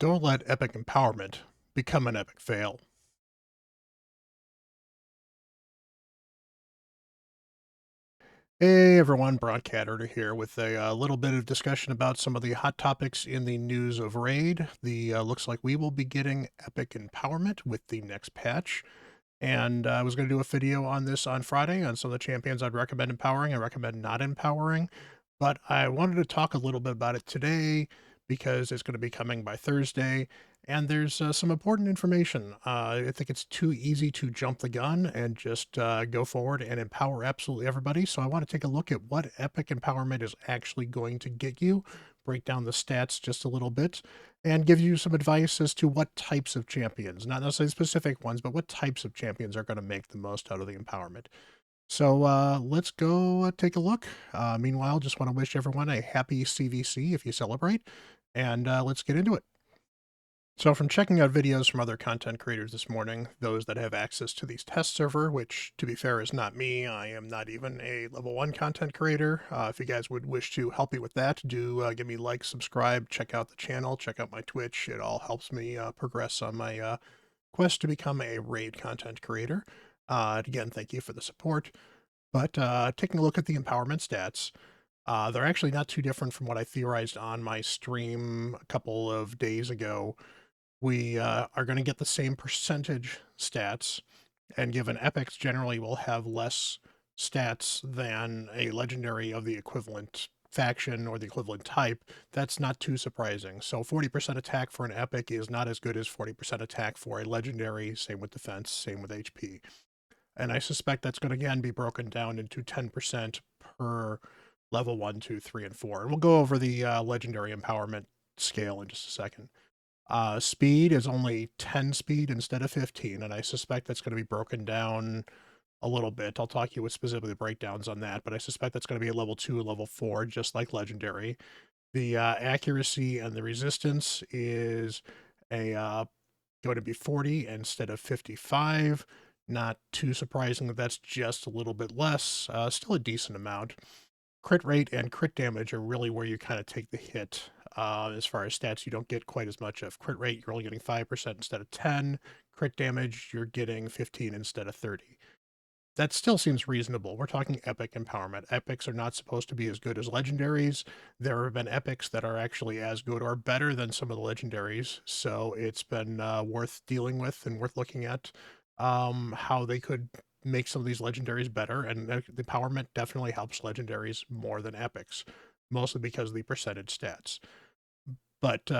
Don't let epic empowerment become an epic fail. Hey everyone, Bront CatHerder here with a little bit of discussion about some of the hot topics in the news of Raid. The looks like we will be getting epic empowerment with the next patch. And I was going to do a video on this on Friday on some of the champions I'd recommend empowering and recommend not empowering. But I wanted to talk a little bit about it today because it's going to be coming by Thursday. And there's some important information. I think it's too easy to jump the gun and just go forward and empower absolutely everybody. So I want to take a look at what epic empowerment is actually going to get you, break down the stats just a little bit, and give you some advice as to what types of champions, not necessarily specific ones, but what types of champions are going to make the most out of the empowerment. So let's go take a look. Meanwhile, just want to wish everyone a happy CVC if you celebrate, and let's get into it. So from checking out videos from other content creators this morning, those that have access to these test server, which to be fair is not me, I am not even a level 1 content creator. If you guys would wish to help me with that, do give me a like, subscribe, check out the channel, check out my Twitch. It all helps me progress on my quest to become a raid content creator. Again, thank you for the support. But taking a look at the empowerment stats, they're actually not too different from what I theorized on my stream a couple of days ago. We are going to get the same percentage stats, and given epics generally will have less stats than a legendary of the equivalent faction or the equivalent type, that's not too surprising. So 40% attack for an epic is not as good as 40% attack for a legendary, same with defense, same with HP. And I suspect that's going to again be broken down into 10% per level 1, 2, 3, and 4. And we'll go over the legendary empowerment scale in just a second. Speed is only 10 speed instead of 15, and I suspect that's going to be broken down a little bit. I'll talk you with specifically breakdowns on that, but I suspect that's going to be a level 2, level 4, just like Legendary. The accuracy and the resistance is going to be 40 instead of 55. Not too surprising that that's just a little bit less, still a decent amount. Crit rate and crit damage are really where you kind of take the hit. As far as stats, you don't get quite as much of crit rate. You're only getting 5% instead of 10. Crit damage, you're getting 15 instead of 30. That still seems reasonable. We're talking epic empowerment. Epics are not supposed to be as good as legendaries. There have been epics that are actually as good or better than some of the legendaries. So it's been worth dealing with and worth looking at how they could make some of these legendaries better. And the empowerment definitely helps legendaries more than epics, mostly because of the percentage stats. But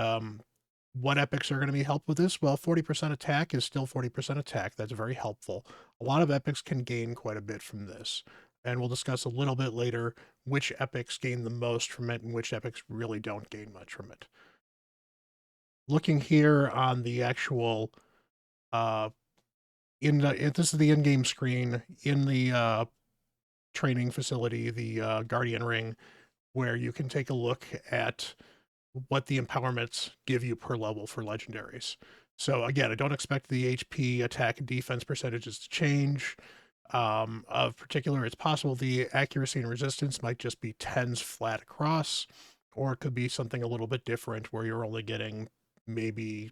what epics are going to be helped with this? Well, 40% attack is still 40% attack. That's very helpful. A lot of epics can gain quite a bit from this. And we'll discuss a little bit later which epics gain the most from it and which epics really don't gain much from it. Looking here on the actual, uh, this is the in-game screen in the training facility, the Guardian Ring, where you can take a look at what the empowerments give you per level for legendaries. So again, I don't expect the HP, attack, and defense percentages to change. Of particular, it's possible the accuracy and resistance might just be 10s flat across, or it could be something a little bit different where you're only getting maybe,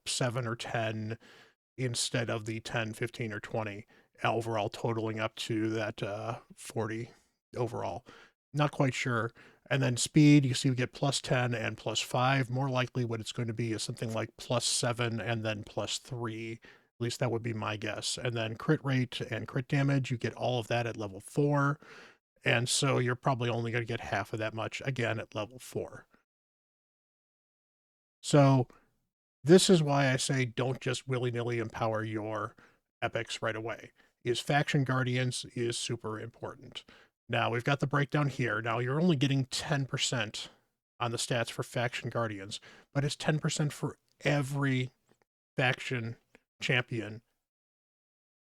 7 or 10 instead of the 10, 15, or 20 overall, totaling up to that 40 overall. Not quite sure. And then speed, you see we get plus 10 and plus 5. More likely what it's going to be is something like plus 7 and then plus 3. At least that would be my guess. And then crit rate and crit damage, you get all of that at level 4. And so you're probably only going to get half of that much again at level 4. So this is why I say don't just willy-nilly empower your epics right away. Is Faction Guardians is super important. Now, we've got the breakdown here. Now, you're only getting 10% on the stats for Faction Guardians, but it's 10% for every faction champion.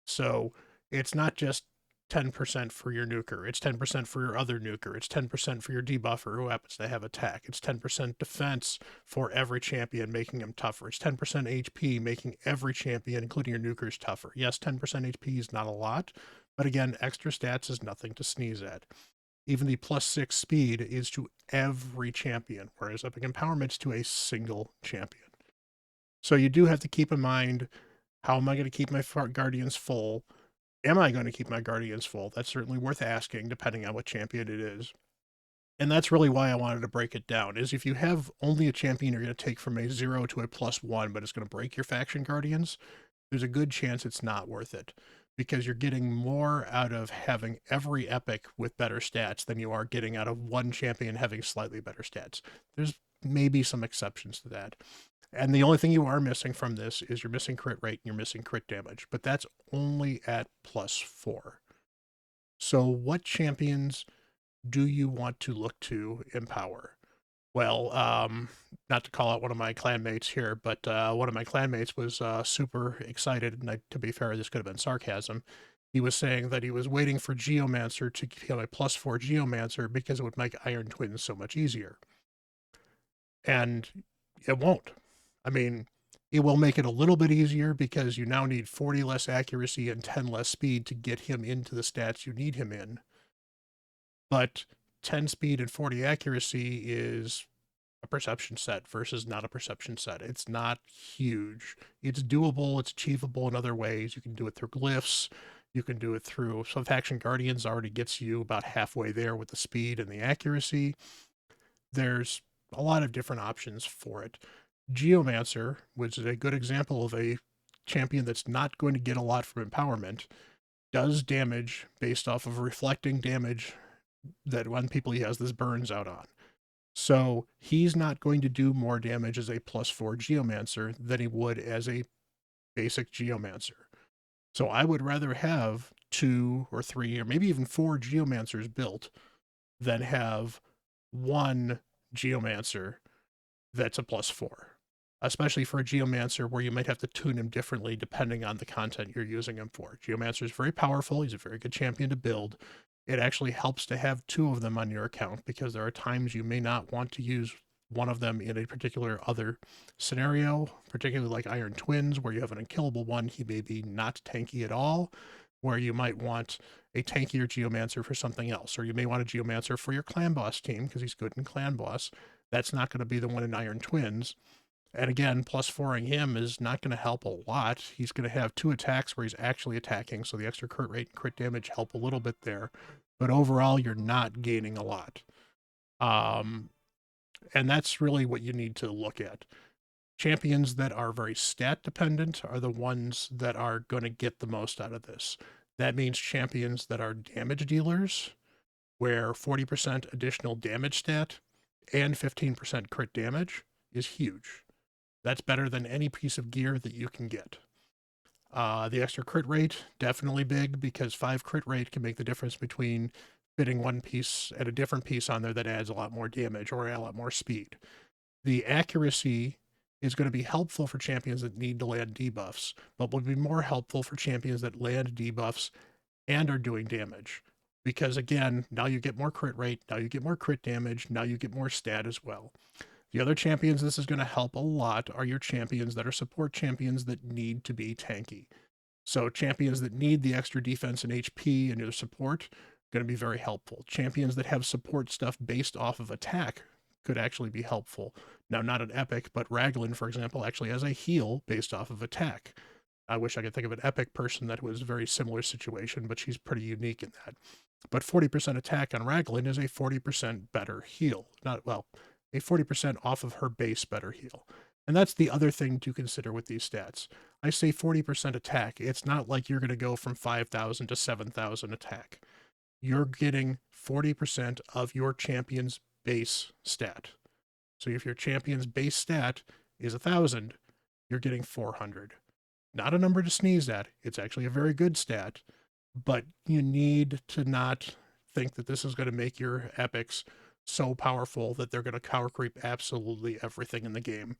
So it's not just 10% for your nuker. It's 10% for your other nuker. It's 10% for your debuffer who happens to have attack. It's 10% defense for every champion, making him tougher. It's 10% HP, making every champion, including your nukers, tougher. Yes, 10% HP is not a lot, but again, extra stats is nothing to sneeze at. Even the plus 6 speed is to every champion, whereas Epic Empowerment's to a single champion. So you do have to keep in mind, how am I going to keep my guardians full? Am I going to keep my guardians full? That's certainly worth asking, depending on what champion it is. And that's really why I wanted to break it down, is if you have only a champion you're going to take from a 0 to a +1, but it's going to break your faction guardians, there's a good chance it's not worth it, because you're getting more out of having every epic with better stats than you are getting out of one champion having slightly better stats. There's maybe some exceptions to that. And the only thing you are missing from this is you're missing crit rate and you're missing crit damage, but that's only at +4. So what champions do you want to look to empower? Well, not to call out one of my clanmates here, but one of my clanmates was super excited, and to be fair, this could have been sarcasm. He was saying that he was waiting for Geomancer to become a +4 Geomancer because it would make Iron Twins so much easier. And it won't. I mean, it will make it a little bit easier because you now need 40 less accuracy and 10 less speed to get him into the stats you need him in. But 10 speed and 40 accuracy is a perception set versus not a perception set. It's not huge. It's doable. It's achievable in other ways. You can do it through glyphs. You can do it through some faction guardians already gets you about halfway there with the speed and the accuracy. There's a lot of different options for it. Geomancer, which is a good example of a champion that's not going to get a lot from empowerment, does damage based off of reflecting damage that when people he has this burns out on. So he's not going to do more damage as a +4 Geomancer than he would as a basic Geomancer. So I would rather have 2 or 3 or maybe even 4 Geomancers built than have one Geomancer that's a +4. Especially for a Geomancer where you might have to tune him differently depending on the content you're using him for. Geomancer is very powerful. He's a very good champion to build. It actually helps to have 2 of them on your account because there are times you may not want to use one of them in a particular other scenario, particularly like Iron Twins, where you have an unkillable one. He may be not tanky at all, where you might want a tankier Geomancer for something else, or you may want a Geomancer for your Clan Boss team because he's good in Clan Boss. That's not going to be the one in Iron Twins. And again, +4ing him is not going to help a lot. He's going to have 2 attacks where he's actually attacking, so the extra crit rate and crit damage help a little bit there. But overall, you're not gaining a lot. And that's really what you need to look at. Champions that are very stat dependent are the ones that are going to get the most out of this. That means champions that are damage dealers, where 40% additional damage stat and 15% crit damage is huge. That's better than any piece of gear that you can get. The extra crit rate, definitely big, because 5 crit rate can make the difference between fitting one piece and a different piece on there that adds a lot more damage or a lot more speed. The accuracy is going to be helpful for champions that need to land debuffs, but will be more helpful for champions that land debuffs and are doing damage. Because again, now you get more crit rate, now you get more crit damage, now you get more stat as well. The other champions this is going to help a lot are your champions that are support champions that need to be tanky. So champions that need the extra defense and HP and your support, going to be very helpful. Champions that have support stuff based off of attack could actually be helpful. Now, not an epic, but Raglan, for example, actually has a heal based off of attack. I wish I could think of an epic person that was a very similar situation, but she's pretty unique in that. But 40% attack on Raglan is a 40% better heal. Not, well, a 40% off of her base better heal. And that's the other thing to consider with these stats. I say 40% attack. It's not like you're going to go from 5,000 to 7,000 attack. You're getting 40% of your champion's base stat. So if your champion's base stat is 1,000, you're getting 400. Not a number to sneeze at. It's actually a very good stat, but you need to not think that this is going to make your epics so powerful that they're going to power creep absolutely everything in the game.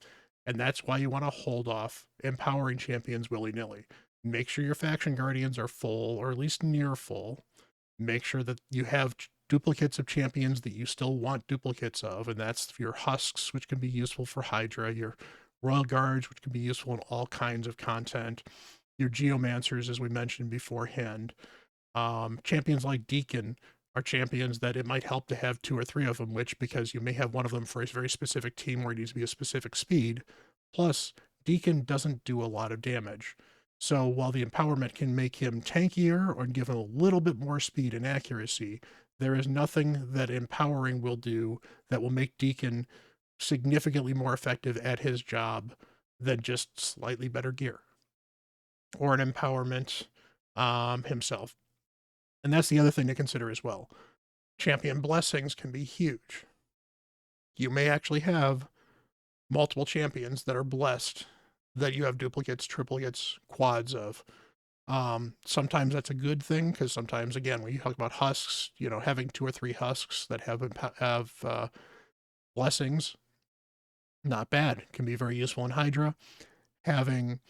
And that's why you want to hold off empowering champions willy-nilly. Make sure your faction guardians are full, or at least near full. Make sure that you have duplicates of champions that you still want duplicates of, and that's your husks, which can be useful for Hydra, your Royal Guards, which can be useful in all kinds of content, your Geomancers, as we mentioned beforehand. Champions like Deacon are champions that it might help to have 2 or 3 of them, which, because you may have one of them for a very specific team where it needs to be a specific speed, plus Deacon doesn't do a lot of damage. So while the empowerment can make him tankier or give him a little bit more speed and accuracy, there is nothing that empowering will do that will make Deacon significantly more effective at his job than just slightly better gear or an empowerment himself. And that's the other thing to consider as well. Champion blessings can be huge. You may actually have multiple champions that are blessed that you have duplicates, triplicates, quads of. Sometimes that's a good thing because sometimes, again, when you talk about husks, having 2 or 3 husks that have blessings, not bad. Can be very useful in Hydra. Having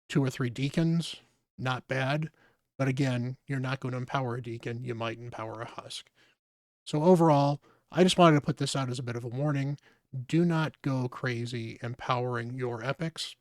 2 or 3 deacons, not bad. But again, you're not going to empower a deacon. You might empower a husk. So overall, I just wanted to put this out as a bit of a warning. Do not go crazy empowering your epics.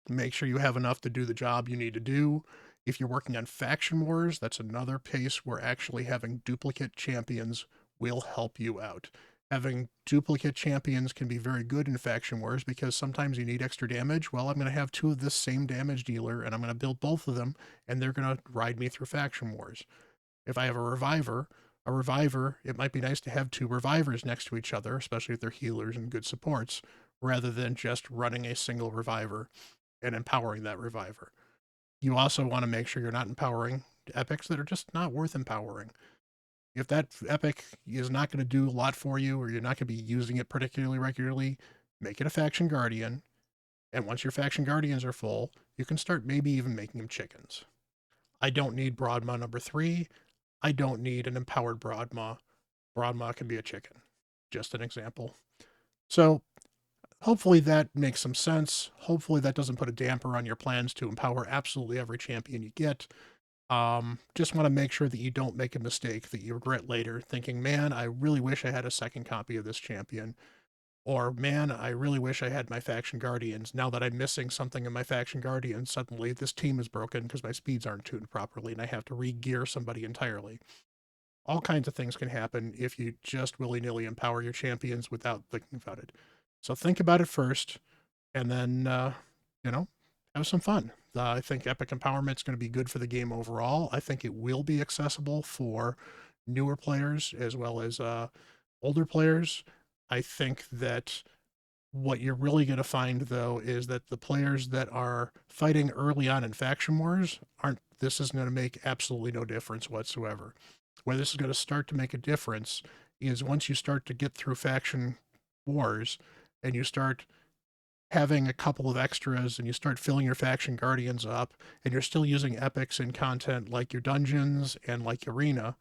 Make sure you have enough to do the job you need to do. If you're working on faction wars, that's another pace where actually having duplicate champions will help you out. Having duplicate champions can be very good in faction wars because sometimes you need extra damage. Well, I'm going to have 2 of this same damage dealer and I'm going to build both of them and they're going to ride me through faction wars. If I have a reviver, it might be nice to have 2 revivers next to each other, especially if they're healers and good supports, rather than just running a single reviver and empowering that reviver. You also want to make sure you're not empowering epics that are just not worth empowering. If that epic is not going to do a lot for you or you're not going to be using it particularly regularly, make it a faction guardian. And once your faction guardians are full, you can start maybe even making them chickens. I don't need Broadmaw number 3. I don't need an empowered Broadmaw. Broadmaw can be a chicken. Just an example. So hopefully that makes some sense. Hopefully that doesn't put a damper on your plans to empower absolutely every champion you get. Just want to make sure that you don't make a mistake that you regret later, thinking, man, I really wish I had a second copy of this champion. Or, man, I really wish I had my faction guardians. Now that I'm missing something in my faction guardians, suddenly this team is broken because my speeds aren't tuned properly and I have to re-gear somebody entirely. All kinds of things can happen if you just willy-nilly empower your champions without thinking about it. So think about it first, and then, have some fun. I think Epic Empowerment is going to be good for the game overall. I think it will be accessible for newer players as well as older players. I think that what you're really going to find, though, is that the players that are fighting early on in faction wars this is going to make absolutely no difference whatsoever. Where this is going to start to make a difference is once you start to get through faction wars and you start having a couple of extras and you start filling your faction guardians up and you're still using epics in content like your dungeons and like arena,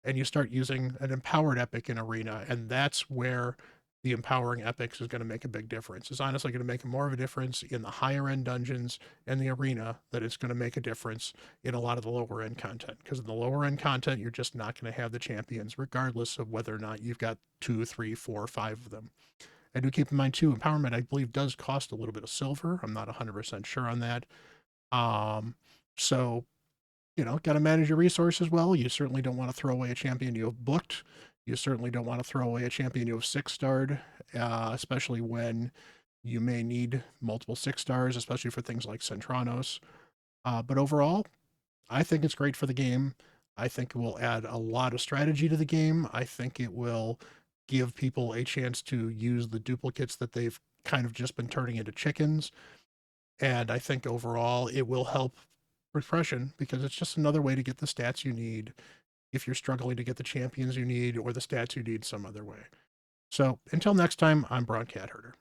and you start using an empowered epic in arena, and that's where the empowering epics is going to make a big difference. It's honestly going to make more of a difference in the higher end dungeons and the arena than it's going to make a difference in a lot of the lower end content. Because in the lower end content, you're just not going to have the champions, regardless of whether or not you've got 2, 3, 4, 5 of them. And do keep in mind too, empowerment I believe does cost a little bit of silver. I'm not 100% sure on that. So got to manage your resources well. You certainly don't want to throw away a champion you have booked. You certainly don't want to throw away a champion you have 6-starred, especially when you may need multiple 6-stars, especially for things like Centranos. But overall, I think it's great for the game. I think it will add a lot of strategy to the game. I think it will give people a chance to use the duplicates that they've kind of just been turning into chickens. And I think overall it will help repression because it's just another way to get the stats you need if you're struggling to get the champions you need or the stats you need some other way. So until next time, I'm Bront CatHerder.